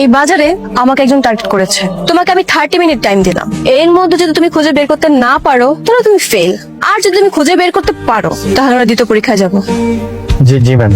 এই বাজারে আমাকে একজন টার্গেট করেছে। তোমাকে আমি 30 মিনিট টাইম দিলাম, এর মধ্যে যদি তুমি খুঁজে বের করতে না পারো তাহলে তুমি ফেল, আর যদি তুমি খুঁজে বের করতে পারো তাহলে আমরা দ্বিতীয় পরীক্ষায় যাব। জি জি ম্যাম।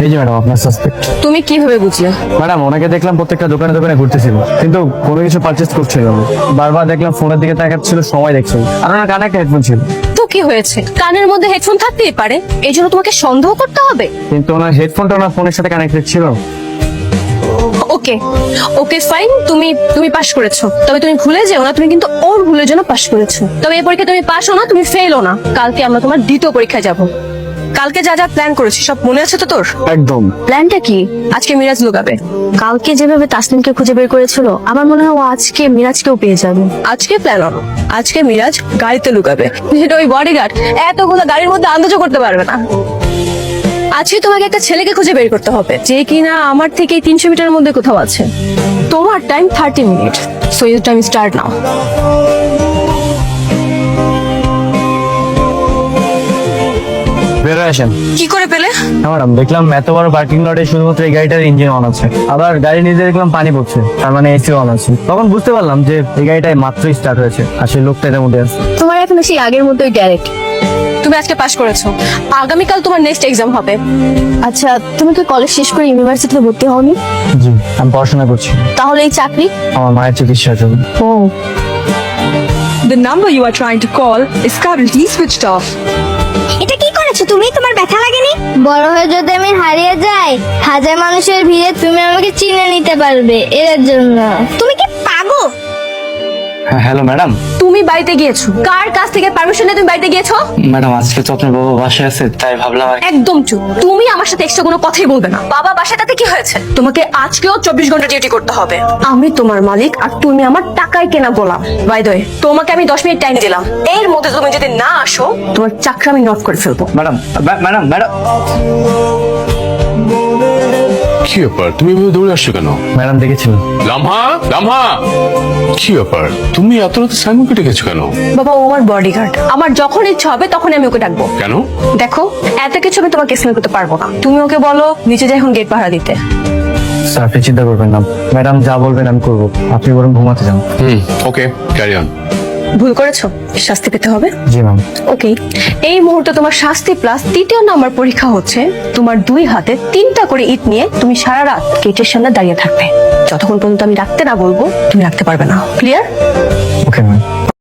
এই যে ম্যাডাম আপনার সাসপেক্ট। তুমি কিভাবে বুঝলে? ম্যাডাম ওনাকে দেখলাম প্রত্যেকটা দোকানে দোকানে ঘুরতেছিল, কিন্তু কোনো কিছু পারচেজ করছিল না। বারবার দেখলাম ফোনের দিকে তাকাচ্ছিল, সময় দেখছিল, আর ওনার কানে একটা হেডফোন ছিল। তো কি হয়েছে? কানের মধ্যে হেডফোন থাকতেই পারে, এই জন্য তোমাকে সন্দেহ করতে হবে? কিন্তু ওনার হেডফোনটা ওনার ফোনের সাথে কানেক্টেড ছিল। ওকে ওকে ফাইন, তুমি পাস করেছো, তবে তুমি ভুলে যেও না তুমি কিন্তু ওর ভুলের জন্য পাস করেছো। তবে এই পরীক্ষা তুমি পাসও না, তুমি ফেলও না। কালকে আমরা তোমার দ্বিতীয় পরীক্ষায় যাব। কালকে যা যা প্ল্যান করেছি সব মনে আছে তো তোর? একদম। প্ল্যানটা কি? আজকে মিরাজ লুকাবে। কালকে যেভাবে তাসলিমকে খুঁজে বের করেছিল, আমার মনে হয় ও আজকে মিরাজকেও পেয়ে যাবে। আজকে প্ল্যান হলো, আজকে মিরাজ গাড়িতে লুকাবে, যেটা ওই বডিগার্ড এতগুলো গাড়ির মধ্যে আন্দাজও করতে পারবে না। আজকে তোমাকে একটা ছেলেকে খুঁজে বের করতে হবে যে কিনা আমার থেকে 300 মিটারের মধ্যে কোথাও আছে। তোমার time 30 minute, so your time start now. বেরোয় আসেন। কি করে পেলে? হ্যাঁ ম্যাডাম, দেখলাম এত বড় পার্কিং লটে শুধুমাত্র এই গাড়িটার ইঞ্জিন অন আছে, আবার গাড়ি নিজে দেখলাম পানি পড়ছে, তার মানে এসি অন আছে। তখন বুঝতে পারলাম যে এই গাড়িটাই মাত্রই স্টার্ট হয়েছে, আর সেই লোকটা এর মধ্যে আছে। তোমার এখন সেই আগের মতোই ডাইরেক্ট। তুমি আজকে পাস করেছো, আগামীকাল তোমার নেক্সট এক্সাম হবে। আচ্ছা, তুমি কি কলেজ শেষ করে ইউনিভার্সিটিতে ভর্তি হওনি? জি, আমি পড়াশোনা করছি। তাহলে এই চাকরি? আমার মায়ের চিকিৎসার জন্য। ও, The number you are trying to call is currently switched off. এটা কি করেছো তুমি? তোমার ব্যথা লাগেনি? বড় হয়ে যদি আমি হারিয়ে যাই, হাজার মানুষের ভিড়ে তুমি আমাকে চিনে নিতে পারবে, এর জন্য। তুমি কি পাগো? হ্যাঁ হ্যালো ম্যাডাম। তুমি বাড়িতে গিয়েছো, কার কাছ থেকে পারমিশন নিয়ে তুমি বাড়িতে গিয়েছো? ম্যাডাম আজকে তো আপনার বাবা বাসায় আছে, তাই ভাবলাম আর কি। একদম চুপ, তুমি আমার সাথে এক্সট্রা কোনো কথাই বলবে না। বাবা বাসায়, তাতে কি হয়েছে? তোমাকে আজকেও 24 ঘন্টা ডিউটি করতে হবে। আমি তোমার মালিক আর তুমি আমার টাকায় কেনা গোলাম। বাই দ্য ওয়ে, তোমাকে আমি 10 মিনিট টাইম দিলাম, এর মধ্যে তুমি যদি না আসো তোমার চাকরি আমি নট করে ফেলবো। ম্যাডাম ম্যাডাম ম্যাডাম কি ব্যাপার, তুমি এভাবে দৌড়ে আসছো কেন? ম্যাডাম দেখেছিলেন? লামহা, লামহা, কি ব্যাপার, তুমি এত রাতে সাইমনকে ডেকেছো কেন? বাবা ও আমার বডিগার্ড, আমার যখন ইচ্ছা হবে তখনই আমি ওকে ডাকবো। কেন? দেখো, এত কিছু আমি তোমাকে এক্সপ্লেন করতে পারবো না। তুমি ওকে বলো নিচে যাই এখন গেট পাহারা দিতে। স্যার আপনি চিন্তা করবেন না, ম্যাডাম যা বলবেন আমি করবো, আপনি বরং ঘুমাতে যান। ওকে, ক্যারি অন। ভুল করেছো, শাস্তি পেতে হবে। জি ম্যাম। ওকে, এই মুহূর্তে তোমার শাস্তি প্লাস 3য় নাম্বার পরীক্ষা হচ্ছে। তোমার 2 হাতে 3টা করে ইট নিয়ে তুমি সারা রাত গেটের সামনে দাঁড়িয়ে থাকবে। যতক্ষণ পর্যন্ত আমি রাখতে না বলবো তুমি রাখতে পারবে না। ক্লিয়ার? Okay ma'am.